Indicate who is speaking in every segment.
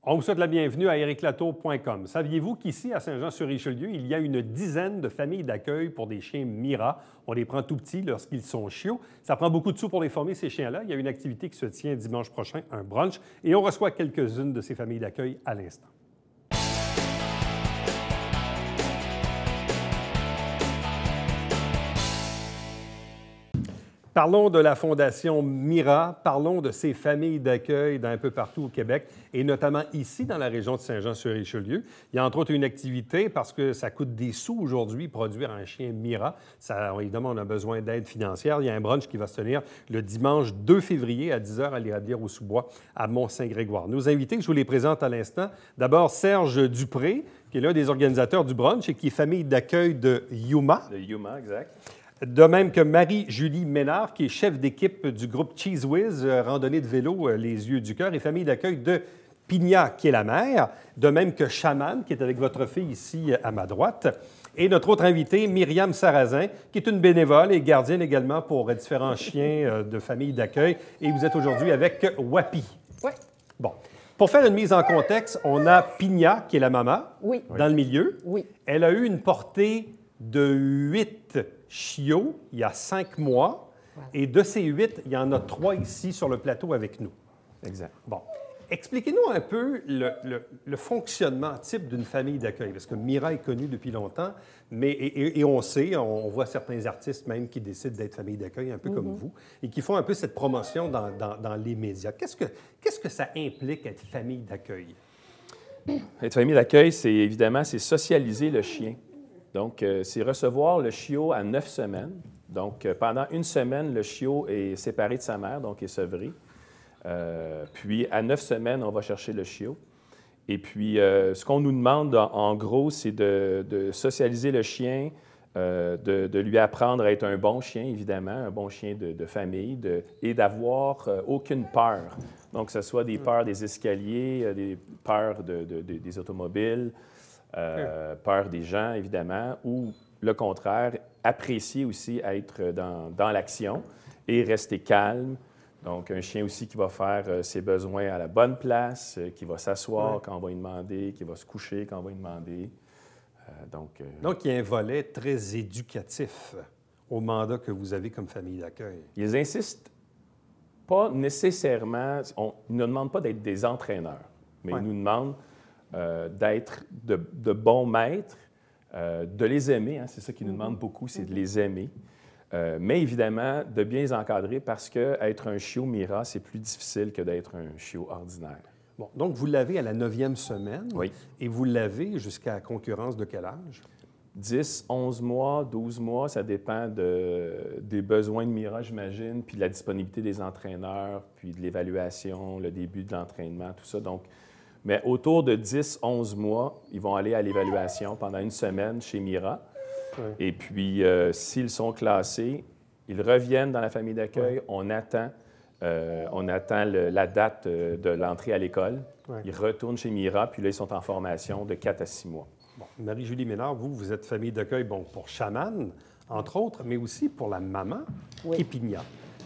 Speaker 1: On vous souhaite la bienvenue à ériclatour.com. Saviez-vous qu'ici, à Saint-Jean-sur-Richelieu, il y a une dizaine de familles d'accueil pour des chiens Mira? On les prend tout petits lorsqu'ils sont chiots. Ça prend beaucoup de sous pour les former, ces chiens-là. Il y a une activité qui se tient dimanche prochain, un brunch, et on reçoit quelques-unes de ces familles d'accueil à l'instant. Parlons de la Fondation Mira, parlons de ces familles d'accueil d'un peu partout au Québec et notamment ici dans la région de Saint-Jean-sur-Richelieu. Il y a entre autres une activité parce que ça coûte des sous aujourd'hui produire un chien Mira. Ça, évidemment, on a besoin d'aide financière. Il y a un brunch qui va se tenir le dimanche 2 février à 10h à l'Érablière-au-Sous-Bois à Mont-Saint-Grégoire. Nos invités, je vous les présente à l'instant. D'abord, Serge Dupré, qui est l'un des organisateurs du brunch et qui est famille d'accueil de Yuma.
Speaker 2: De Yuma, exact.
Speaker 1: De même que Marie-Julie Ménard, qui est chef d'équipe du groupe Cheese Whiz, randonnée de vélo Les Yeux du Cœur, et famille d'accueil de Pigna, qui est la mère. De même que Chaman, qui est avec votre fille ici à ma droite. Et notre autre invitée, Myriam Sarrazin, qui est une bénévole et gardienne également pour différents chiens de famille d'accueil. Et vous êtes aujourd'hui avec Wapi.
Speaker 3: Oui.
Speaker 1: Bon. Pour faire une mise en contexte, on a Pigna, qui est la maman,
Speaker 3: Oui.
Speaker 1: dans le milieu.
Speaker 3: Oui.
Speaker 1: Elle a eu une portée de 8 chiots il y a 5 mois.
Speaker 3: Voilà.
Speaker 1: Et de ces 8, il y en a 3 ici sur le plateau avec nous.
Speaker 2: Exact.
Speaker 1: Bon. Expliquez-nous un peu le fonctionnement type d'une famille d'accueil, parce que Mira est connue depuis longtemps, mais, et on sait, on voit certains artistes même qui décident d'être famille d'accueil, un peu comme vous, et qui font un peu cette promotion dans les médias. Qu'est-ce que ça implique être famille d'accueil?
Speaker 2: Être famille d'accueil, c'est socialiser le chien. Donc, c'est recevoir le chiot à 9 semaines. Donc, pendant 1 semaine, le chiot est séparé de sa mère, donc est sevré. Puis, à 9 semaines, on va chercher le chiot. Et puis, ce qu'on nous demande, en gros, c'est de socialiser le chien, de lui apprendre à être un bon chien, évidemment, un bon chien de famille, et d'avoir aucune peur. Donc, que ce soit des peurs des escaliers, des peurs des automobiles, peur des gens, évidemment, ou le contraire, apprécier aussi être dans l'action et rester calme. Donc, un chien aussi qui va faire ses besoins à la bonne place, qui va s'asseoir quand on va lui demander, qui va se coucher quand on va lui demander. Donc,
Speaker 1: il y a un volet très éducatif au mandat que vous avez comme famille d'accueil.
Speaker 2: Ils insistent pas nécessairement, ils ne demandent pas d'être des entraîneurs, mais ils nous demandent d'être de bons maîtres, de les aimer, hein, c'est ça qu'ils nous demandent beaucoup, c'est de les aimer. Mais évidemment, de bien les encadrer parce qu'être un chiot Mira, c'est plus difficile que d'être un chiot ordinaire.
Speaker 1: Bon, donc vous l'avez à la 9e semaine.
Speaker 2: Oui.
Speaker 1: Et vous l'avez jusqu'à concurrence de quel âge?
Speaker 2: 10, 11 mois, 12 mois, ça dépend des besoins de Mira, j'imagine, puis de la disponibilité des entraîneurs, puis de l'évaluation, le début de l'entraînement, tout ça. Donc, mais autour de 10, 11 mois, ils vont aller à l'évaluation pendant 1 semaine chez Mira. Oui. Et puis, s'ils sont classés, ils reviennent dans la famille d'accueil. Oui. On attend la date de l'entrée à l'école. Oui. Ils retournent chez Mira, puis là, ils sont en formation de 4 à 6 mois.
Speaker 1: Bon. Marie-Julie Ménard, vous êtes famille d'accueil pour Chaman, entre autres, mais aussi pour la maman, qui est Pigna.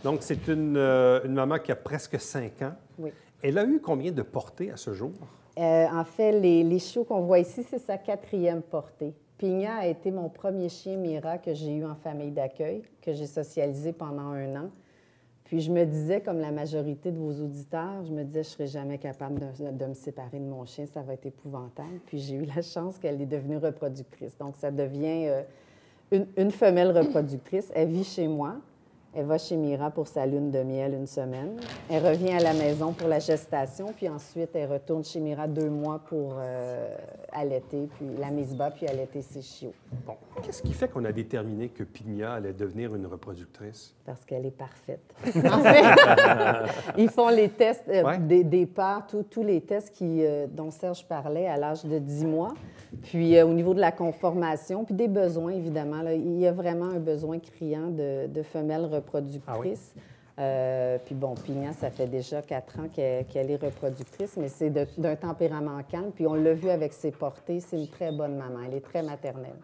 Speaker 1: Donc, c'est une maman qui a presque 5 ans.
Speaker 3: Oui.
Speaker 1: Elle a eu combien de portées à ce jour?
Speaker 3: En fait, les chiots qu'on voit ici, c'est sa 4e portée. Pigna a été mon premier chien Mira que j'ai eu en famille d'accueil, que j'ai socialisé pendant 1 an. Puis je me disais, comme la majorité de vos auditeurs, je me disais, je ne serais jamais capable de me séparer de mon chien, ça va être épouvantable. Puis j'ai eu la chance qu'elle est devenue reproductrice. Donc, ça devient une femelle reproductrice. Elle vit chez moi. Elle va chez Mira pour sa lune de miel 1 semaine. Elle revient à la maison pour la gestation, puis ensuite, elle retourne chez Mira 2 mois pour allaiter, puis la mise bas, puis allaiter ses chiots.
Speaker 1: Bon. Qu'est-ce qui fait qu'on a déterminé que Pigna allait devenir une reproductrice?
Speaker 3: Parce qu'elle est parfaite. En fait, ils font les tests des parts, tous les tests dont Serge parlait à l'âge de 10 mois. Puis au niveau de la conformation, puis des besoins, évidemment, là, il y a vraiment un besoin criant de femelles reproductrices. Ah oui? Puis bon, Pigna, ça fait déjà 4 ans qu'elle est reproductrice, mais c'est d'un tempérament calme. Puis on l'a vu avec ses portées, c'est une très bonne maman. Elle est très maternelle.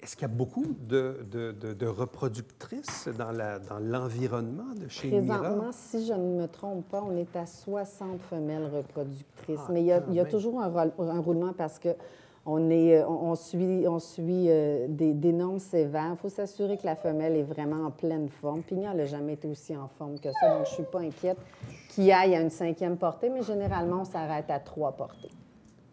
Speaker 1: Est-ce qu'il y a beaucoup de reproductrices dans l'environnement de chez Mira?
Speaker 3: Présentement, si je ne me trompe pas, on est à 60 femelles reproductrices.
Speaker 1: Ah,
Speaker 3: Mais il y a
Speaker 1: quand même.
Speaker 3: toujours un roulement parce que on suit des normes sévères. Il faut s'assurer que la femelle est vraiment en pleine forme. Pigna n'a jamais été aussi en forme que ça, donc je ne suis pas inquiète qu'il aille à une 5e portée, mais généralement, on s'arrête à 3 portées.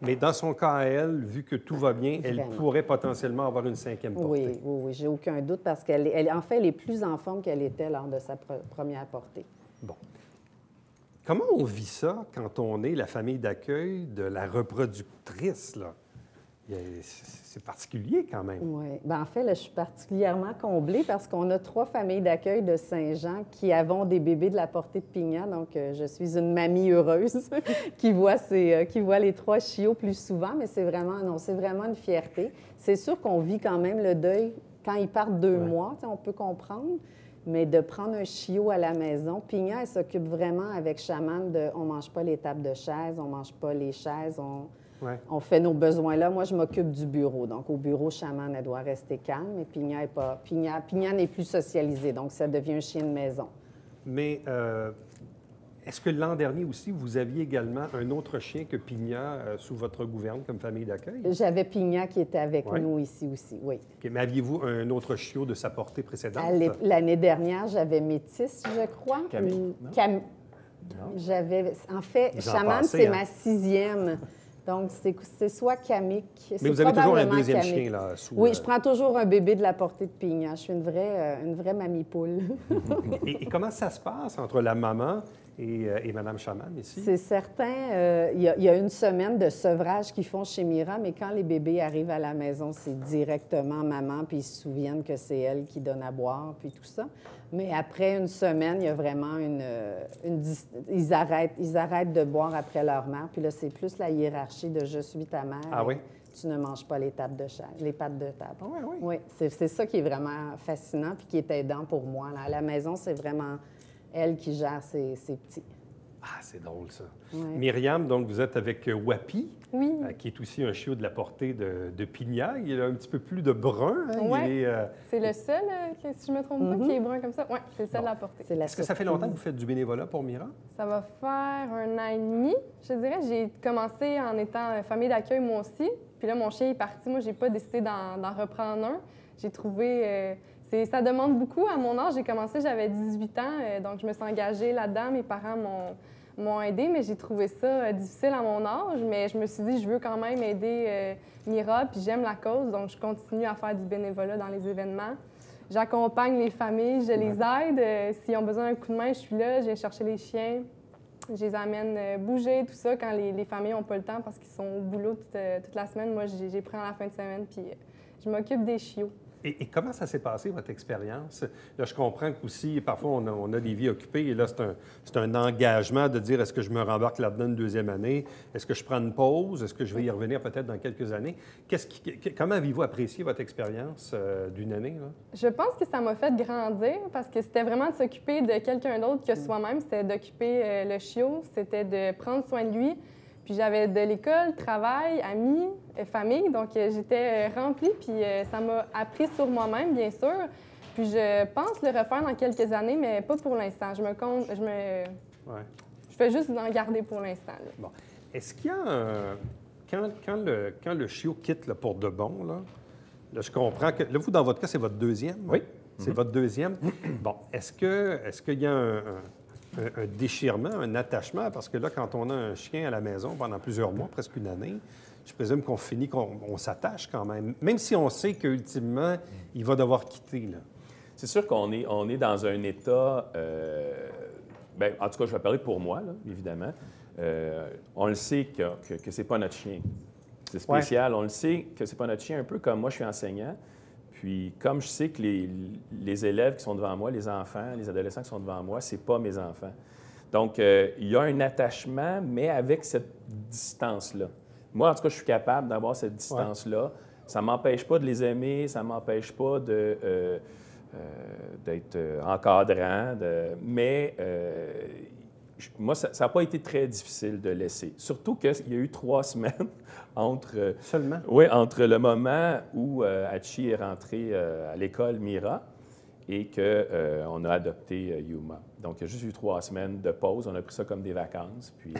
Speaker 1: Mais dans son cas à elle, vu que tout va bien, elle
Speaker 3: Vraiment.
Speaker 1: pourrait potentiellement avoir une 5e portée.
Speaker 3: Oui, j'ai aucun doute parce en fait, elle est plus en forme qu'elle était lors de sa première portée.
Speaker 1: Bon. Comment on vit ça quand on est la famille d'accueil de la reproductrice, là? C'est particulier quand même.
Speaker 3: Oui. Bien, en fait, là, je suis particulièrement comblée parce qu'on a 3 familles d'accueil de Saint-Jean qui avons des bébés de la portée de Pigna. Donc, je suis une mamie heureuse qui voit les 3 chiots plus souvent, mais c'est vraiment une fierté. C'est sûr qu'on vit quand même le deuil quand ils partent 2 mois, on peut comprendre, mais de prendre un chiot à la maison, Pigna, elle s'occupe vraiment avec Chaman de on ne mange pas les tables de chaises, on ne mange pas les chaises, on fait nos besoins là. Moi, je m'occupe du bureau. Donc, au bureau, Chaman, elle doit rester calme. Mais Pigna n'est plus socialisée. Donc, ça devient un chien de maison.
Speaker 1: Mais est-ce que l'an dernier aussi, vous aviez également un autre chien que Pigna sous votre gouverne comme famille d'accueil?
Speaker 3: J'avais Pigna qui était avec nous ici aussi, oui.
Speaker 1: OK. Mais aviez-vous un autre chiot de sa portée précédente?
Speaker 3: L'année dernière, j'avais Métis, je crois.
Speaker 2: Camille,
Speaker 3: En fait, Chaman, c'est ma 6e. Donc, c'est soit Camille.
Speaker 1: Mais vous avez toujours un deuxième chien, là, sous...
Speaker 3: Oui, je prends toujours un bébé de la portée de Pigna. Je suis une vraie mamie poule.
Speaker 1: et comment ça se passe entre la maman et Mme Chaman ici?
Speaker 3: C'est certain. Il y a une semaine de sevrage qu'ils font chez Mira, mais quand les bébés arrivent à la maison, c'est directement maman, puis ils se souviennent que c'est elle qui donne à boire, puis tout ça. Mais après une semaine, il y a vraiment ils arrêtent de boire après leur mère. Puis là, c'est plus la hiérarchie de « je suis ta mère ».
Speaker 1: Ah oui?
Speaker 3: Tu ne manges pas les pattes de table.
Speaker 1: Ah oui.
Speaker 3: Oui, c'est ça qui est vraiment fascinant puis qui est aidant pour moi. Là. À la maison, c'est vraiment elle qui gère ses petits.
Speaker 1: Ah, c'est drôle, ça.
Speaker 3: Ouais.
Speaker 1: Myriam, donc vous êtes avec Wapi,
Speaker 4: Oui.
Speaker 1: qui est aussi un chiot de la portée de Pigna. Il a un petit peu plus de brun. Hein?
Speaker 4: Ouais.
Speaker 1: Il est,
Speaker 4: C'est le seul, si je ne me trompe pas, qui est brun comme ça. Oui, c'est le seul à la portée.
Speaker 1: Est-ce que ça fait longtemps que vous faites du bénévolat pour Mira?
Speaker 4: Ça va faire 1 an et demi, je dirais. J'ai commencé en étant famille d'accueil, moi aussi. Puis là, mon chien est parti. Moi, je n'ai pas décidé d'en reprendre un. J'ai trouvé... ça demande beaucoup. À mon âge, j'ai commencé, j'avais 18 ans. Donc, je me suis engagée là-dedans. Mes parents m'ont aidée, mais j'ai trouvé ça difficile à mon âge. Mais je me suis dit, je veux quand même aider Mira, puis j'aime la cause. Donc, je continue à faire du bénévolat dans les événements. J'accompagne les familles, je les aide. S'ils ont besoin d'un coup de main, je suis là. Je viens chercher les chiens. Je les amène bouger, tout ça, quand les familles n'ont pas le temps parce qu'ils sont au boulot toute la semaine. Moi, j'ai pris en la fin de semaine, puis je m'occupe des chiots.
Speaker 1: Et comment ça s'est passé, votre expérience? Là, je comprends qu'aussi, parfois, on a des vies occupées, et là, c'est un engagement de dire, est-ce que je me rembarque là-dedans une 2e année? Est-ce que je prends une pause? Est-ce que je vais y revenir peut-être dans quelques années? Comment avez-vous apprécié votre expérience d'une année, là?
Speaker 4: Je pense que ça m'a fait grandir parce que c'était vraiment de s'occuper de quelqu'un d'autre que soi-même. C'était d'occuper le chiot, c'était de prendre soin de lui. Puis j'avais de l'école, travail, amis, famille, donc j'étais remplie, puis ça m'a appris sur moi-même, bien sûr. Puis je pense le refaire dans quelques années, mais pas pour l'instant. Je fais juste en garder pour l'instant.
Speaker 1: Bon. Est-ce qu'il y a quand le chiot quitte là, pour de bon, là, je comprends que... Là, vous, dans votre cas, c'est votre 2e?
Speaker 2: Oui.
Speaker 1: C'est votre 2e? Bon. Est-ce qu'il y a un déchirement, un attachement, parce que là, quand on a un chien à la maison pendant plusieurs mois, presque une année, je présume qu'on s'attache quand même si on sait qu'ultimement, il va devoir quitter, là.
Speaker 2: C'est sûr qu'on est dans un état... en tout cas, je vais parler pour moi, là, évidemment. On le sait que c'est pas notre chien. C'est spécial. Ouais. On le sait que c'est pas notre chien, un peu comme moi, je suis enseignant. Puis, comme je sais que les élèves qui sont devant moi, les enfants, les adolescents qui sont devant moi, c'est pas mes enfants. Donc, il y a un attachement, mais avec cette distance-là. Moi, en tout cas, je suis capable d'avoir cette distance-là. Ouais. Ça ne m'empêche pas de les aimer, ça ne m'empêche pas d'être encadrant, mais moi, ça n'a pas été très difficile de laisser. Surtout qu'il y a eu 3 semaines entre...
Speaker 1: Seulement?
Speaker 2: Oui, entre le moment où Hachi est rentré à l'école Mira et qu'on a adopté Yuma. Donc, il y a juste eu 3 semaines de pause. On a pris ça comme des vacances. Puis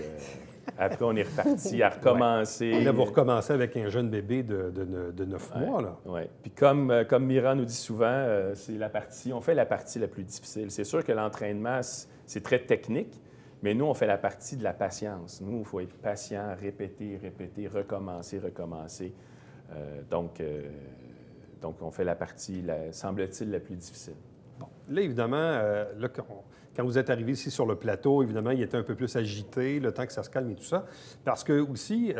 Speaker 2: après, on est reparti à recommencer.
Speaker 1: Et là, vous recommencez avec un jeune bébé de 9 mois, là.
Speaker 2: Oui. Puis comme Mira nous dit souvent, on fait la partie la plus difficile. C'est sûr que l'entraînement, c'est très technique, mais nous, on fait la partie de la patience. Nous, il faut être patient, répéter, recommencer. Donc, on fait la partie, semble-t-il, la plus difficile.
Speaker 1: Bon. Là, évidemment, là, quand vous êtes arrivé ici sur le plateau, évidemment, il était un peu plus agité, le temps que ça se calme et tout ça. Parce que aussi,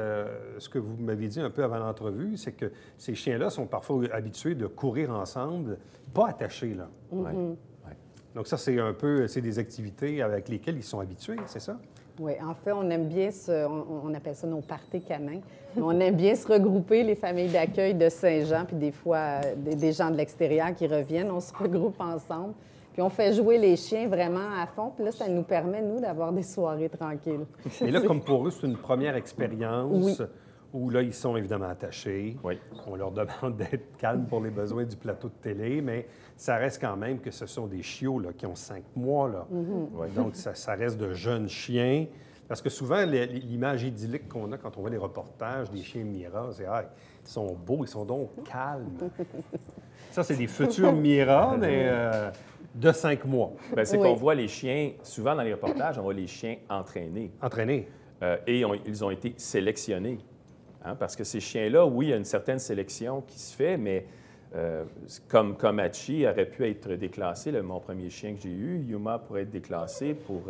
Speaker 1: ce que vous m'aviez dit un peu avant l'entrevue, c'est que ces chiens-là sont parfois habitués de courir ensemble, pas attachés, là.
Speaker 2: Ouais.
Speaker 1: Donc ça, c'est des activités avec lesquelles ils sont habitués, c'est ça?
Speaker 3: Oui, en fait, on aime bien on appelle ça nos parties canins. On aime bien se regrouper, les familles d'accueil de Saint-Jean, puis des fois, des gens de l'extérieur qui reviennent, on se regroupe ensemble. Puis on fait jouer les chiens vraiment à fond. Puis là, ça nous permet, nous, d'avoir des soirées tranquilles.
Speaker 1: Et là, comme pour eux, c'est une première expérience
Speaker 3: Oui.
Speaker 1: où là, ils sont évidemment attachés.
Speaker 2: Oui.
Speaker 1: On leur demande d'être calmes pour les besoins du plateau de télé, mais ça reste quand même que ce sont des chiots là, qui ont 5 mois. Là.
Speaker 2: Ouais.
Speaker 1: Donc, ça reste de jeunes chiens. Parce que souvent, l'image idyllique qu'on a quand on voit les reportages des chiens Mira, c'est ils sont beaux, ils sont donc calmes. Ça, c'est des futurs Mira, mais de 5 mois.
Speaker 2: Bien, c'est
Speaker 3: Oui.
Speaker 2: qu'on voit les chiens, souvent dans les reportages, on voit les chiens entraînés.
Speaker 1: Entraînés.
Speaker 2: Et ils ont été sélectionnés. Hein, parce que ces chiens-là, oui, il y a une certaine sélection qui se fait, mais comme Hachi aurait pu être déclassé, mon premier chien que j'ai eu, Yuma pourrait être déclassé pour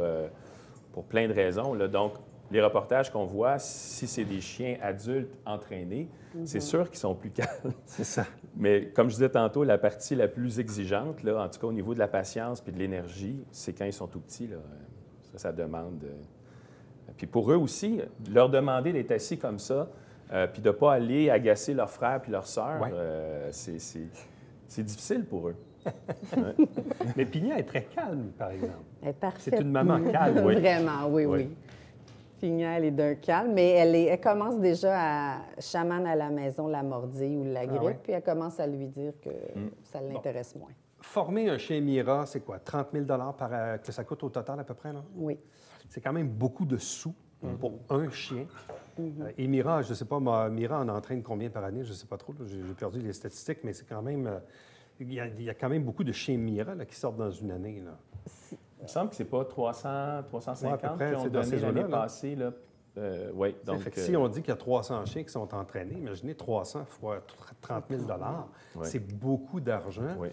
Speaker 2: plein de raisons. Là. Donc, les reportages qu'on voit, si c'est des chiens adultes entraînés, c'est sûr qu'ils sont plus calmes.
Speaker 1: C'est ça.
Speaker 2: Mais comme je disais tantôt, la partie la plus exigeante, là, en tout cas au niveau de la patience puis de l'énergie, c'est quand ils sont tout petits. Là. Ça demande... Puis pour eux aussi, leur demander d'être assis comme ça, puis de ne pas aller agacer leurs frères puis leurs sœurs,
Speaker 1: Ouais.
Speaker 2: c'est difficile pour eux.
Speaker 1: Mais Pigna est très calme, par exemple.
Speaker 3: Elle est parfaite.
Speaker 1: C'est une maman calme, oui.
Speaker 3: Vraiment, oui,
Speaker 2: Oui.
Speaker 3: oui. Pigna, elle est d'un calme, mais elle commence déjà à chamane à la maison, la mordille ou la grippe,
Speaker 1: ouais?
Speaker 3: puis elle commence à lui dire que ça l'intéresse moins.
Speaker 1: Former un chien Mira, c'est quoi? 30 000 que ça coûte au total à peu près, là?
Speaker 3: Oui.
Speaker 1: C'est quand même beaucoup de sous pour un chien. Et Mira, je ne sais pas, Mira en entraîne combien par année? Je ne sais pas trop. J'ai perdu les statistiques, mais c'est quand même... il y a quand même beaucoup de chiens Mira là, qui sortent dans une année. Là.
Speaker 2: Il me semble que c'est pas 300, 350
Speaker 1: Ouais, à peu près,
Speaker 2: qui ont
Speaker 1: c'est dans
Speaker 2: donné
Speaker 1: ces
Speaker 2: l'année
Speaker 1: eaux-là, là.
Speaker 2: passée. Là. Oui, donc...
Speaker 1: Fait que si on dit qu'il y a 300 chiens qui sont entraînés, imaginez 300 fois 30 000
Speaker 2: Ouais.
Speaker 1: C'est beaucoup d'argent.
Speaker 2: Oui.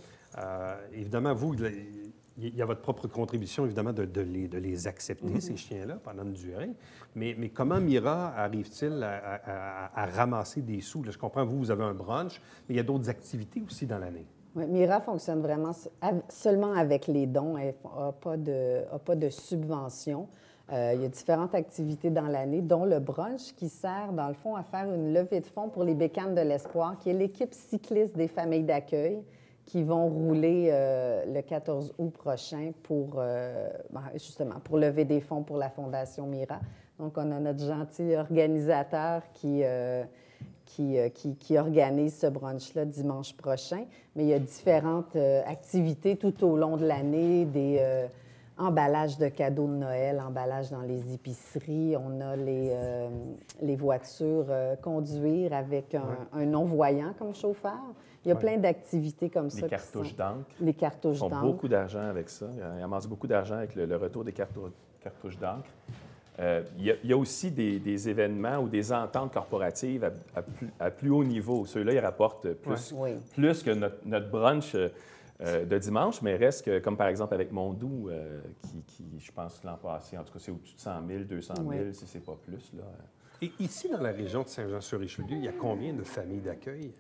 Speaker 1: Évidemment, vous, il y a votre propre contribution, évidemment, de les accepter, ces chiens-là, pendant une durée. Mais comment Mira arrive-t-il à ramasser des sous? Là, je comprends, vous avez un brunch, mais il y a d'autres activités aussi dans l'année.
Speaker 3: Oui, Mira fonctionne vraiment seulement avec les dons. Elle n'a pas de subvention. Il y a différentes activités dans l'année, dont le brunch qui sert, dans le fond, à faire une levée de fonds pour les Bécanes de l'Espoir, qui est l'équipe cycliste des familles d'accueil qui vont rouler le 14 août prochain pour, justement, pour lever des fonds pour la Fondation Mira. Donc, on a notre gentil organisateur qui organise ce brunch-là dimanche prochain. Mais il y a différentes activités tout au long de l'année, des emballages de cadeaux de Noël, emballages dans les épiceries. On a les voitures conduire avec un non-voyant comme chauffeur. Il y a plein d'activités comme ça.
Speaker 2: Les cartouches d'encre.
Speaker 3: Les cartouches
Speaker 2: Ils font
Speaker 3: d'encre.
Speaker 2: beaucoup d'argent avec ça. Ils amassent beaucoup d'argent avec le retour des cartouches d'encre. Il y a aussi des événements ou des ententes corporatives à plus haut niveau. Ceux-là, ils rapportent plus que notre brunch de dimanche, mais reste que, comme par exemple avec Mondou, qui, je pense, l'an passé, en tout cas, c'est au-dessus de 100 000, 200 000, si ce n'est pas plus. Là.
Speaker 1: Et ici, dans la région de Saint-Jean-sur-Richelieu, il y a combien de familles d'accueil?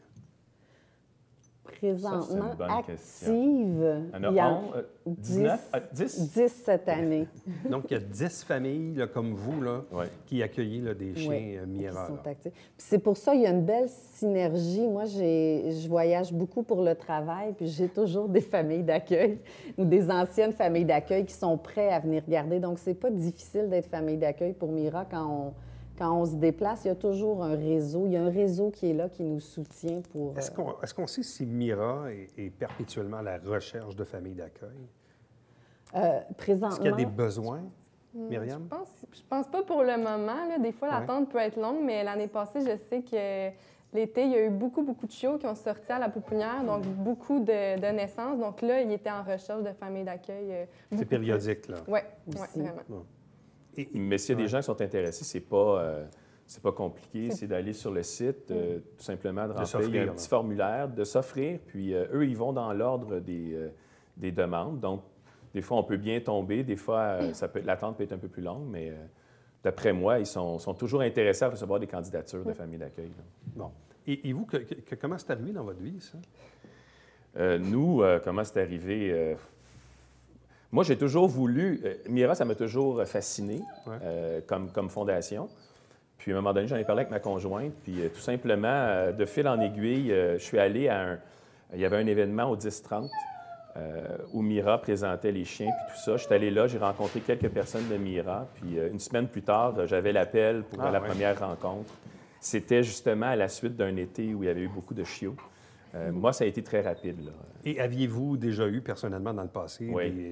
Speaker 3: Présentement,
Speaker 2: une bonne
Speaker 3: active,
Speaker 2: Il y en
Speaker 3: il y
Speaker 2: a
Speaker 3: a
Speaker 2: 19? 10?
Speaker 3: 10 cette année.
Speaker 1: Donc, il y a 10 familles là, comme vous là,
Speaker 2: Ouais.
Speaker 1: qui accueillent là, des chiens
Speaker 3: Oui,
Speaker 1: Mira.
Speaker 3: qui sont
Speaker 1: là.
Speaker 3: actifs. Puis c'est pour ça qu'il y a une belle synergie. Moi, je voyage beaucoup pour le travail, puis j'ai toujours des familles d'accueil ou des anciennes familles d'accueil qui sont prêts à venir regarder. Donc, c'est pas difficile d'être famille d'accueil pour Mira quand on se déplace. Il y a toujours un réseau. Il y a un réseau qui est là, qui nous soutient pour...
Speaker 1: Est-ce qu'on sait si Mira est perpétuellement à la recherche de familles d'accueil?
Speaker 3: présentement...
Speaker 1: Est-ce qu'il y a des besoins, Myriam?
Speaker 4: Je pense pas pour le moment. Là. Des fois,
Speaker 1: Ouais.
Speaker 4: l'attente peut être longue, mais l'année passée, je sais que l'été, il y a eu beaucoup de chiots qui ont sorti à la pouponnière, donc beaucoup de naissances. Donc là, ils étaient en recherche de familles d'accueil.
Speaker 1: C'est périodique, là.
Speaker 4: Oui,
Speaker 3: Aussi.
Speaker 4: vraiment.
Speaker 1: Bon.
Speaker 2: Mais s'il y a des gens qui sont intéressés, c'est pas compliqué, c'est d'aller sur le site, tout simplement de remplir
Speaker 1: s'offrir,
Speaker 2: il y a un
Speaker 1: là.
Speaker 2: petit formulaire, de s'offrir, puis eux, ils vont dans l'ordre des demandes. Donc, des fois, on peut bien tomber, des fois, l'attente peut être un peu plus longue, mais d'après moi, ils sont toujours intéressés à recevoir des candidatures de familles d'accueil. Là.
Speaker 1: Bon. Et vous, comment c'est arrivé dans votre vie, ça?
Speaker 2: Nous, comment c'est arrivé? Moi, j'ai toujours voulu... Mira, ça m'a toujours fasciné comme fondation. Puis, à un moment donné, j'en ai parlé avec ma conjointe. Puis, tout simplement, de fil en aiguille, je suis allé il y avait un événement au 10-30 où Mira présentait les chiens, puis tout ça. Je suis allé là, j'ai rencontré quelques personnes de Mira. Puis, une semaine plus tard, j'avais l'appel pour la première rencontre. C'était justement à la suite d'un été où il y avait eu beaucoup de chiots. Moi, ça a été très rapide, là.
Speaker 1: Et aviez-vous déjà eu personnellement dans le passé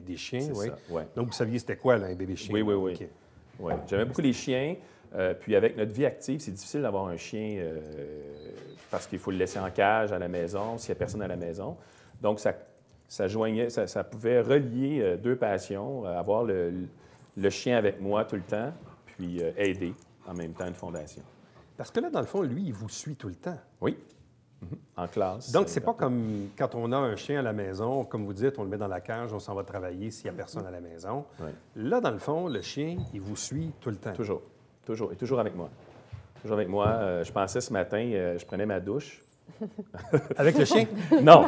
Speaker 1: des chiens?
Speaker 2: C'est
Speaker 1: Oui.
Speaker 2: ça, ouais.
Speaker 1: Donc, vous saviez c'était quoi, là, un bébé chien?
Speaker 2: Oui, oui,
Speaker 1: là?
Speaker 2: oui.
Speaker 1: OK.
Speaker 2: Ouais. J'aimais beaucoup les chiens. Puis avec notre vie active, c'est difficile d'avoir un chien parce qu'il faut le laisser en cage à la maison, s'il n'y a personne à la maison. Donc, ça pouvait relier deux passions, avoir le chien avec moi tout le temps, puis aider en même temps une fondation.
Speaker 1: Parce que là, dans le fond, lui, il vous suit tout le temps.
Speaker 2: Oui. En classe.
Speaker 1: Donc, c'est pas comme quand on a un chien à la maison, comme vous dites, on le met dans la cage, on s'en va travailler s'il n'y a personne à la maison.
Speaker 2: Ouais.
Speaker 1: Là, dans le fond, le chien, il vous suit tout le temps.
Speaker 2: Toujours. Toujours. Et toujours avec moi. Toujours avec moi. Je pensais ce matin, je prenais ma douche.
Speaker 1: Avec le chien?
Speaker 2: Non!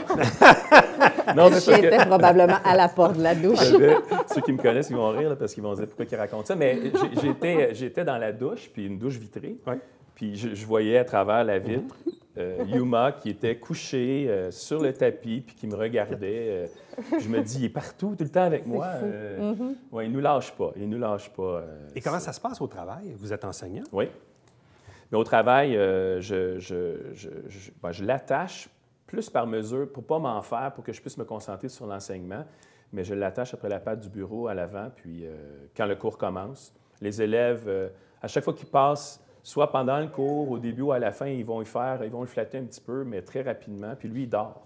Speaker 2: Non,
Speaker 3: Le chien était probablement à la porte de la douche.
Speaker 2: Ceux qui me connaissent, ils vont rire là, parce qu'ils vont se dire pourquoi ils racontent ça. Mais j'étais dans la douche, puis une douche vitrée.
Speaker 1: Oui.
Speaker 2: Puis je voyais à travers la vitre Yuma qui était couché sur le tapis puis qui me regardait. Je me dis, il est partout, tout le temps avec moi. Ouais, il ne nous lâche pas. Il nous lâche pas.
Speaker 1: Et comment ça se passe au travail? Vous êtes enseignant?
Speaker 2: Oui. Mais au travail, je l'attache plus par mesure pour ne pas m'en faire, pour que je puisse me concentrer sur l'enseignement. Mais je l'attache après la patte du bureau à l'avant, puis quand le cours commence. Les élèves, à chaque fois qu'ils passent, soit pendant le cours, au début ou à la fin, ils vont le flatter un petit peu, mais très rapidement. Puis lui, il dort.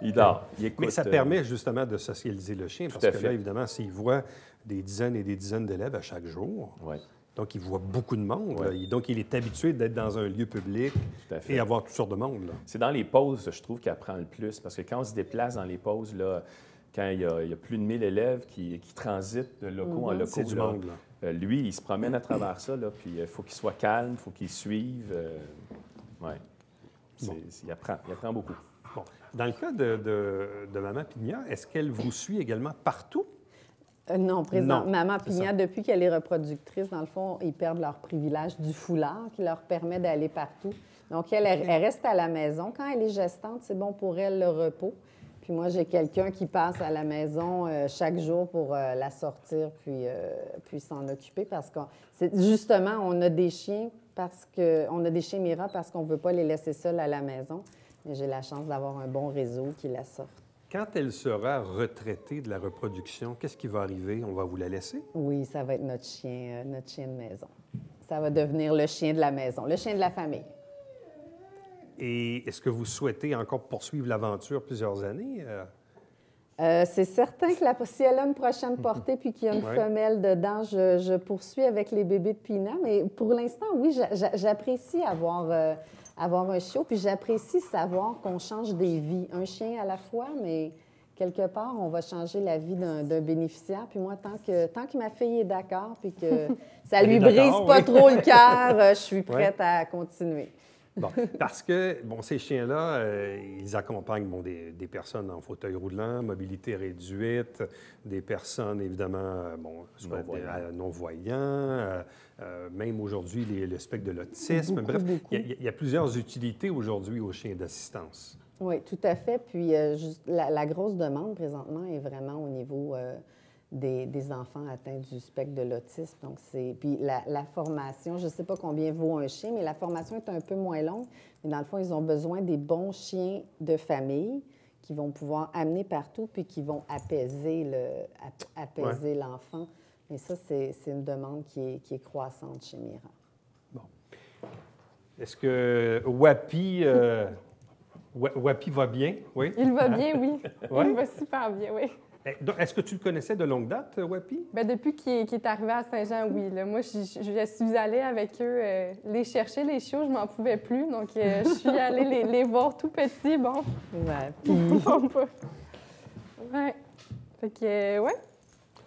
Speaker 2: Il dort. Il écoute.
Speaker 1: Mais ça permet justement de socialiser le chien, parce
Speaker 2: à
Speaker 1: que
Speaker 2: fait.
Speaker 1: là, évidemment, s'il voit des dizaines et des dizaines d'élèves à chaque jour,
Speaker 2: Ouais.
Speaker 1: donc il voit beaucoup de monde.
Speaker 2: Ouais.
Speaker 1: Là. Donc, il est habitué d'être dans un lieu public
Speaker 2: Tout à fait.
Speaker 1: et avoir toutes sortes de monde. Là.
Speaker 2: C'est dans les pauses, je trouve, qu'il apprend le plus. Parce que quand on se déplace dans les pauses, là, quand il y a plus de 1000 élèves qui transitent de locaux en locaux,
Speaker 1: C'est du
Speaker 2: là,
Speaker 1: monde, là.
Speaker 2: lui, il se promène à travers ça, là, puis il faut qu'il soit calme, il faut qu'il suive. Ouais.
Speaker 1: Bon.
Speaker 2: Il apprend beaucoup.
Speaker 1: Bon. Dans le cas de Maman Pigna, est-ce qu'elle vous suit également partout?
Speaker 3: Non,
Speaker 1: Non,
Speaker 3: Maman
Speaker 1: c'est ça.
Speaker 3: Pigna, depuis qu'elle est reproductrice, dans le fond, ils perdent leur privilège du foulard qui leur permet d'aller partout. Donc, elle reste à la maison. Quand elle est gestante, c'est bon pour elle le repos. Puis moi, j'ai quelqu'un qui passe à la maison chaque jour pour la sortir puis s'en occuper parce que justement, on a des chiens Mira parce qu'on ne veut pas les laisser seuls à la maison. Mais j'ai la chance d'avoir un bon réseau qui la sort.
Speaker 1: Quand elle sera retraitée de la reproduction, qu'est-ce qui va arriver? On va vous la laisser?
Speaker 3: Oui, ça va être notre chien de maison. Ça va devenir le chien de la maison, le chien de la famille.
Speaker 1: Et est-ce que vous souhaitez encore poursuivre l'aventure plusieurs années?
Speaker 3: C'est certain que si elle a une prochaine portée puis qu'il y a une
Speaker 1: Ouais.
Speaker 3: femelle dedans, je poursuis avec les bébés de Pina. Mais pour l'instant, oui, j'apprécie avoir un chiot, puis j'apprécie savoir qu'on change des vies. Un chien à la fois, mais quelque part, on va changer la vie d'un bénéficiaire. Puis moi, tant que ma fille est d'accord puis que ça
Speaker 1: Elle
Speaker 3: lui
Speaker 1: est
Speaker 3: brise
Speaker 1: d'accord,
Speaker 3: pas
Speaker 1: oui.
Speaker 3: trop le cœur, je suis prête à continuer.
Speaker 1: Bon, parce que, bon, ces chiens-là, ils accompagnent des personnes en fauteuil roulant, mobilité réduite, des personnes, évidemment, soit non-voyants, même aujourd'hui, le spectre de l'autisme. Bref, il y a plusieurs utilités aujourd'hui aux chiens d'assistance.
Speaker 3: Oui, tout à fait. Puis, la grosse demande présentement est vraiment au niveau des enfants atteints du spectre de l'autisme. Donc, puis la formation, je ne sais pas combien vaut un chien, mais la formation est un peu moins longue. Mais dans le fond, ils ont besoin des bons chiens de famille qui vont pouvoir amener partout puis qui vont apaiser l'enfant. Mais ça, c'est une demande qui est croissante chez Mira.
Speaker 1: Bon. Est-ce que Wapi va bien? Oui?
Speaker 4: Il va bien, oui.
Speaker 1: Ouais?
Speaker 4: Il va super bien, oui.
Speaker 1: Est-ce que tu le connaissais de longue date, Wapi?
Speaker 4: Bien, depuis qu'il est arrivé à Saint-Jean, oui. Là. Moi, je suis allée avec eux les chercher, les chiots, je m'en pouvais plus. Donc, je suis allée les voir tout petits, bon.
Speaker 3: Ouais.
Speaker 4: Ouais. Fait que, ouais.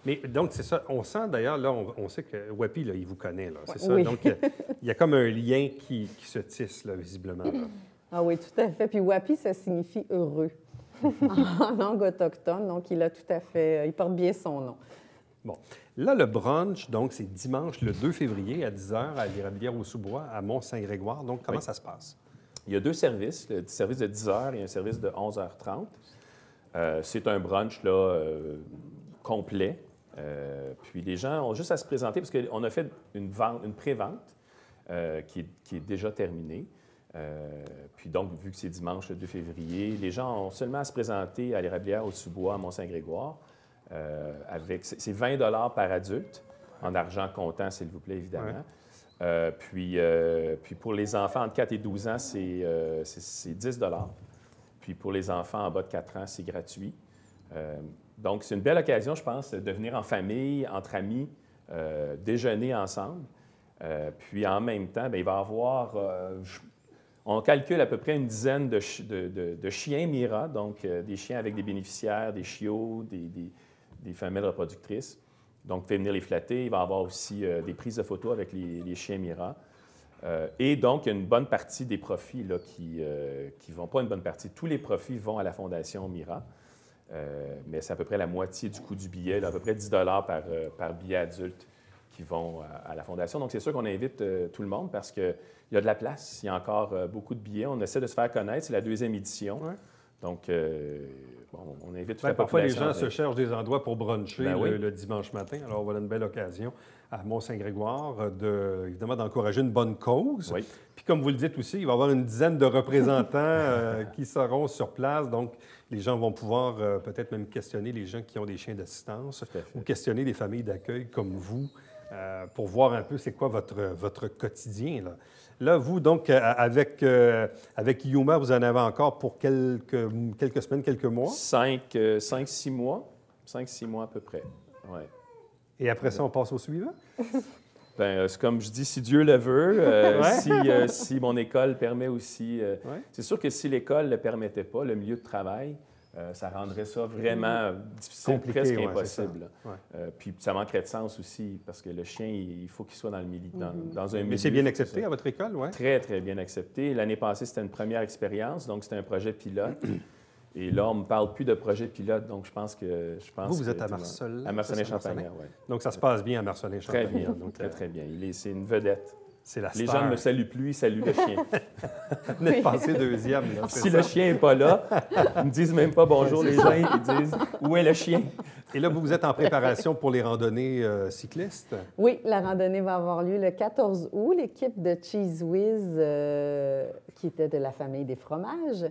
Speaker 1: Mais donc, c'est ça. On sent d'ailleurs, là, on sait que Wapi, là, il vous connaît, là. C'est ça.
Speaker 3: Oui.
Speaker 1: Donc, il y a comme un lien qui se tisse, là, visiblement. Là.
Speaker 3: Ah oui, tout à fait. Puis Wapi, ça signifie heureux en langue autochtone. Donc, il porte bien son nom.
Speaker 1: Bon. Là, le brunch, donc, c'est dimanche le 2 février à 10 h à l'Érablière-au-Sous-Bois, à Mont-Saint-Grégoire. Donc, comment ça se passe?
Speaker 2: Il y a deux services, le service de 10 h et un service de 11h30. C'est un brunch là, complet. Puis les gens ont juste à se présenter parce qu'on a fait une pré-vente qui est déjà terminée. Puis donc, vu que c'est dimanche le 2 février, les gens ont seulement à se présenter à l'Érablière-au-Sous-Bois, à Mont-Saint-Grégoire. C'est 20 $ par adulte, en argent comptant, s'il vous plaît, évidemment. Ouais. Puis pour les enfants entre 4 et 12 ans, c'est 10 $. Puis pour les enfants en bas de 4 ans, c'est gratuit. Donc, c'est une belle occasion, je pense, de venir en famille, entre amis, déjeuner ensemble. Puis en même temps, bien, il va y avoir... on calcule à peu près une dizaine de chiens Mira, donc des chiens avec des bénéficiaires, des chiots, des femelles reproductrices. Donc, vous pouvez venir les flatter. Il va y avoir aussi des prises de photos avec les chiens Mira. Et donc, il y a une bonne partie des profits là, qui vont, pas une bonne partie, tous les profits vont à la Fondation Mira. Mais c'est à peu près la moitié du coût du billet, là, à peu près 10 $ par billet adulte qui vont à la Fondation. Donc, c'est sûr qu'on invite tout le monde parce qu'il y a de la place. Il y a encore beaucoup de billets. On essaie de se faire connaître. C'est la 2e édition. Ouais. Donc, on invite toute la population.
Speaker 1: Parfois, les gens se cherchent des endroits pour bruncher le dimanche matin. Alors, voilà une belle occasion à Mont-Saint-Grégoire, évidemment, d'encourager une bonne cause. Oui. Puis, comme vous le dites aussi, il va y avoir une dizaine de représentants qui seront sur place. Donc, les gens vont pouvoir peut-être même questionner les gens qui ont des chiens d'assistance ou questionner des familles d'accueil comme vous pour voir un peu c'est quoi votre quotidien. Là, vous, donc, avec Yuma, vous en avez encore pour quelques semaines, quelques mois?
Speaker 2: 5-6 mois. 5-6 mois à peu près, oui.
Speaker 1: Et après ça, on passe au suivant?
Speaker 2: Bien, c'est comme je dis, si Dieu le veut, si mon école permet aussi. C'est sûr que si l'école ne le permettait pas, le milieu de travail, ça rendrait ça vraiment difficile, compliqué, presque impossible. Puis ça manquerait de sens aussi, parce que le chien, il faut qu'il soit dans le milieu, dans un milieu.
Speaker 1: Mais c'est bien accepté à votre école, oui?
Speaker 2: Très, très bien accepté. L'année passée, c'était une première expérience, donc c'était un projet pilote. Et là, on ne me parle plus de projet pilote, donc je pense que...
Speaker 1: Vous êtes à Marcelin? À
Speaker 2: Marcelin-Champagnat, oui.
Speaker 1: Donc ça se passe bien à Marcelin-Champagnat?
Speaker 2: Très bien, donc, très bien. C'est une vedette.
Speaker 1: C'est la star.
Speaker 2: Les gens ne me saluent plus, ils saluent le chien.
Speaker 1: Vous êtes passé deuxième. Là,
Speaker 2: si le chien n'est pas là, ils ne me disent même pas bonjour, les gens, ils disent « Où est le chien? »
Speaker 1: Et là, vous êtes en préparation pour les randonnées cyclistes?
Speaker 3: Oui, la randonnée va avoir lieu le 14 août. L'équipe de Cheese Whiz, qui était de la famille des fromages,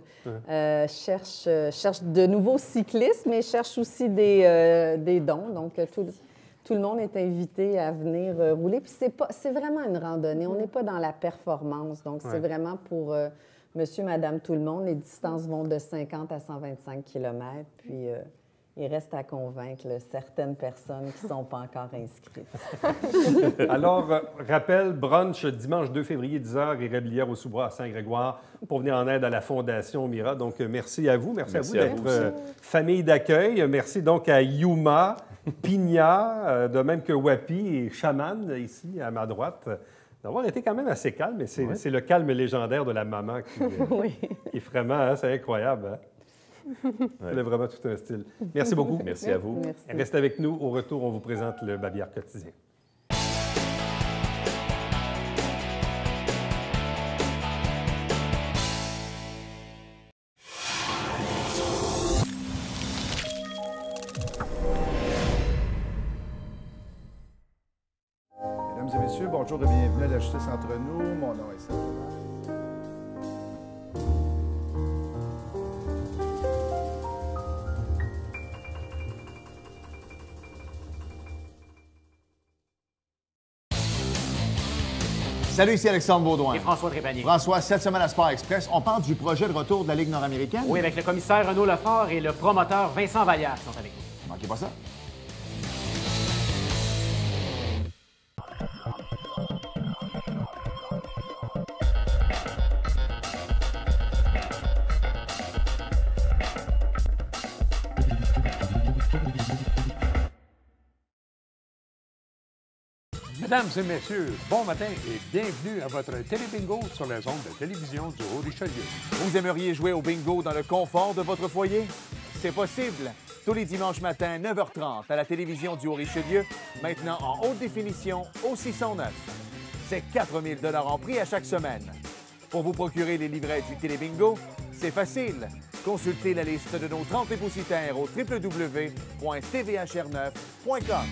Speaker 3: cherche de nouveaux cyclistes, mais cherche aussi des dons. Donc, tout le monde est invité à venir rouler. Puis c'est vraiment une randonnée. On n'est pas dans la performance. Donc, c'est vraiment pour monsieur, madame, tout le monde. Les distances vont de 50 à 125 km. Puis, il reste à convaincre certaines personnes qui ne sont pas encore inscrites.
Speaker 1: Alors, rappel, brunch dimanche 2 février, 10 h, Érablière-au-Sous-Bois à Saint-Grégoire pour venir en aide à la Fondation Mira. Donc, merci à vous. Merci à vous d'être famille d'accueil. Merci donc à Yuma, Pigna, de même que Wapi et Chaman, ici à ma droite, d'avoir été quand même assez calme, mais c'est le calme légendaire de la maman qui, qui est vraiment, hein, c'est incroyable. Hein? Elle a vraiment tout un style. Merci beaucoup.
Speaker 2: Merci à vous.
Speaker 3: Merci.
Speaker 1: Restez avec nous. Au retour, on vous présente le babillard quotidien.
Speaker 5: Mesdames et messieurs, bonjour et bienvenue à la Justice entre nous. Mon nom est Serge. Salut, ici Alexandre Baudouin.
Speaker 6: Et François Trépanier.
Speaker 5: François, cette semaine à Sport Express, on parle du projet de retour de la Ligue nord-américaine.
Speaker 6: Oui, avec le commissaire Renaud Lefort et le promoteur Vincent Vallière qui sont avec nous.
Speaker 5: Manquez pas ça.
Speaker 7: Mesdames et messieurs, bon matin et bienvenue à votre télébingo sur les ondes de télévision du Haut-Richelieu.
Speaker 5: Vous aimeriez jouer au bingo dans le confort de votre foyer? C'est possible. Tous les dimanches matins, 9h30, à la télévision du Haut-Richelieu, maintenant en haute définition au 609. C'est 4 000 $ en prix à chaque semaine. Pour vous procurer les livrets du télébingo, c'est facile. Consultez la liste de nos 30 dépositaires au www.tvhr9.com.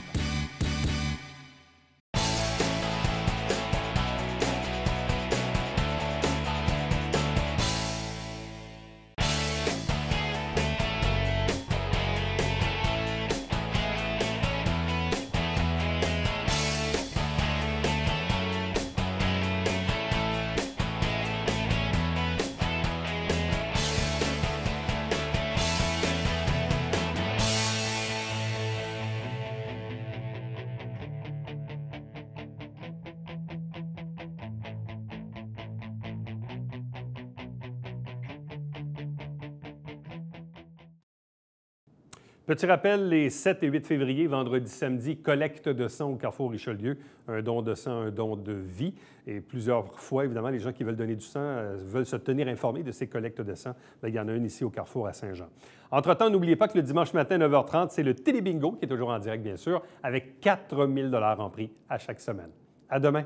Speaker 1: Petit rappel, les 7 et 8 février, vendredi, samedi, collecte de sang au Carrefour Richelieu. Un don de sang, un don de vie. Et plusieurs fois, évidemment, les gens qui veulent donner du sang veulent se tenir informés de ces collectes de sang. Bien, il y en a une ici au Carrefour à Saint-Jean. Entre-temps, n'oubliez pas que le dimanche matin, 9h30, c'est le Télébingo, qui est toujours en direct, bien sûr, avec 4 000 $ en prix à chaque semaine. À demain.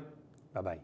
Speaker 1: Bye-bye.